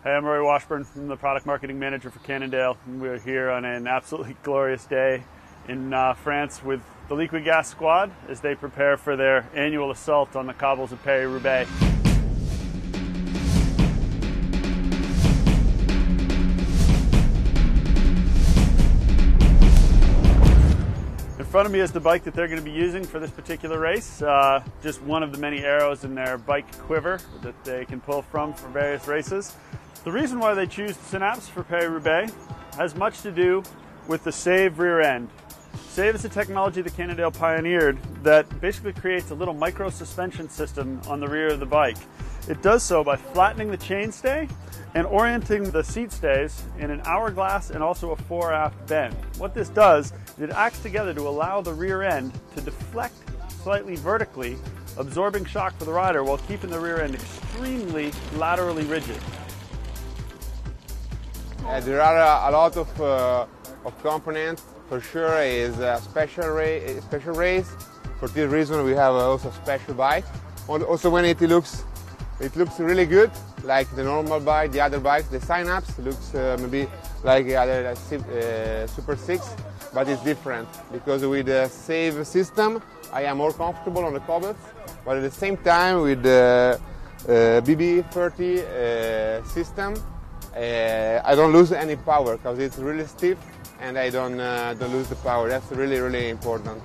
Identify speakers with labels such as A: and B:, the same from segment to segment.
A: Hey, I'm Rory Washburn. I'm the product marketing manager for Cannondale. We're here on an absolutely glorious day in France with the Liquid Gas squad as they prepare for their annual assault on the cobbles of Paris-Roubaix. In front of me is the bike that they're going to be using for this particular race. Just one of the many arrows in their bike quiver that they can pull from for various races. The reason why they choose Synapse for Paris-Roubaix has much to do with the SAVE rear end. SAVE is a technology that Cannondale pioneered that basically creates a little micro suspension system on the rear of the bike. It does so by flattening the chainstay and orienting the seat stays in an hourglass and also a fore-aft bend. What this does is it acts together to allow the rear end to deflect slightly vertically, absorbing shock for the rider while keeping the rear end extremely laterally rigid.
B: There are a lot of components. For sure is a special race. For this reason we have also a special bike. Also when it looks really good, like the normal bike, the other bikes. The Synapse looks maybe like the other Super 6, but it's different because with the SAVE system I am more comfortable on the cobbles, but at the same time with the BB30 system I don't lose any power because it's really stiff and I don't lose the power. That's really, really important.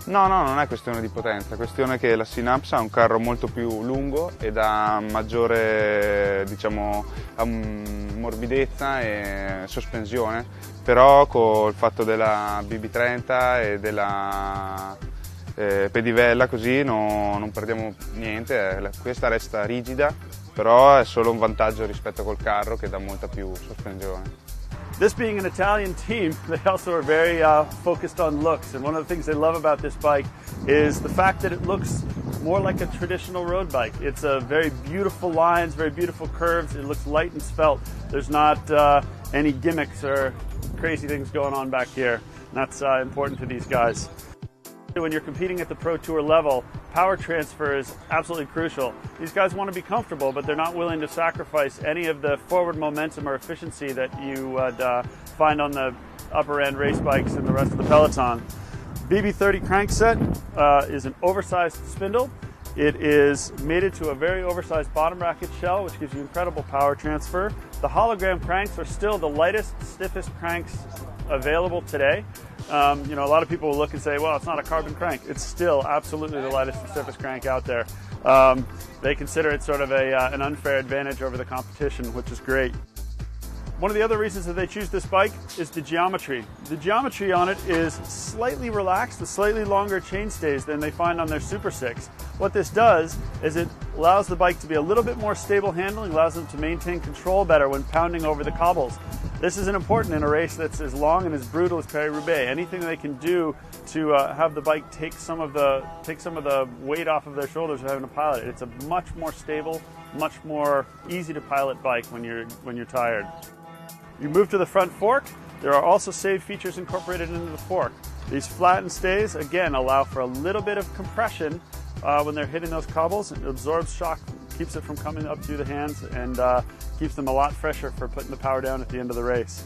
C: No, non è questione di potenza, è questione che la Synapse ha un carro molto più lungo ed ha maggiore, diciamo, morbidezza e sospensione, però col fatto della BB30 e della pedivella così non perdiamo niente, questa resta rigida, però è solo un vantaggio rispetto col carro che dà molta più sospensione.
A: This being an Italian team, they also are very focused on looks, and one of the things they love about this bike is the fact that it looks more like a traditional road bike. It's a very beautiful lines, very beautiful curves. It looks light and svelte. There's not any gimmicks or crazy things going on back here. And that's important to these guys. When you're competing at the Pro Tour level, power transfer is absolutely crucial. These guys want to be comfortable, but they're not willing to sacrifice any of the forward momentum or efficiency that you would find on the upper end race bikes and the rest of the peloton. BB30 crankset is an oversized spindle. It is mated to a very oversized bottom bracket shell, which gives you incredible power transfer. The hologram cranks are still the lightest, stiffest cranks available today. A lot of people will look and say, well, it's not a carbon crank. It's still absolutely the lightest and stiffest crank out there. They consider it sort of an unfair advantage over the competition, which is great. One of the other reasons that they choose this bike is the geometry. The geometry on it is slightly relaxed, with slightly longer chainstays than they find on their Super 6. What this does is it allows the bike to be a little bit more stable handling, allows them to maintain control better when pounding over the cobbles. This is important in a race that's as long and as brutal as Paris-Roubaix. Anything they can do to have the bike take some of the weight off of their shoulders of having to pilot it. It's a much more stable, much more easy to pilot bike when you're tired. You move to the front fork. There are also SAVE features incorporated into the fork. These flattened stays again allow for a little bit of compression when they're hitting those cobbles. It absorbs shock, keeps it from coming up through the hands, and keeps them a lot fresher for putting the power down at the end of the race.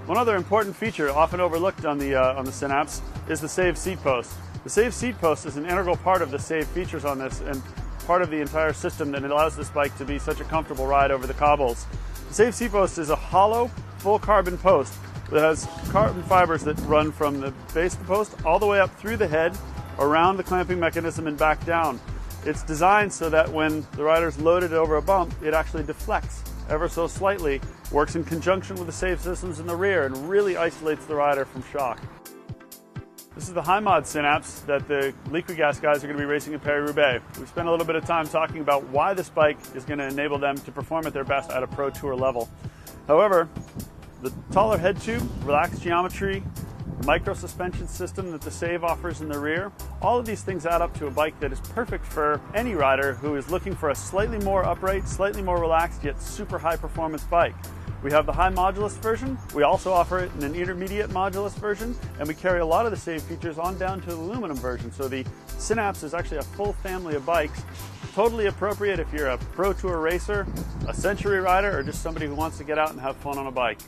A: One other important feature often overlooked on the Synapse is the SAVE seat post. The SAVE seat post is an integral part of the SAVE features on this and part of the entire system that allows this bike to be such a comfortable ride over the cobbles. The SAVE seat post is a hollow, full carbon post that has carbon fibers that run from the base of the post all the way up through the head, around the clamping mechanism and back down. It's designed so that when the rider's loaded over a bump, it actually deflects ever so slightly, works in conjunction with the SAVE systems in the rear, and really isolates the rider from shock. This is the high mod Synapse that the Liquid Gas guys are going to be racing in Paris-Roubaix. We've spent a little bit of time talking about why this bike is going to enable them to perform at their best at a Pro Tour level. However, the taller head tube, relaxed geometry, micro suspension system that the SAVE offers in the rear, all of these things add up to a bike that is perfect for any rider who is looking for a slightly more upright, slightly more relaxed, yet super high performance bike. We have the high modulus version. We also offer it in an intermediate modulus version, and we carry a lot of the SAVE features on down to the aluminum version. So the Synapse is actually a full family of bikes, totally appropriate if you're a Pro Tour racer, a century rider, or just somebody who wants to get out and have fun on a bike.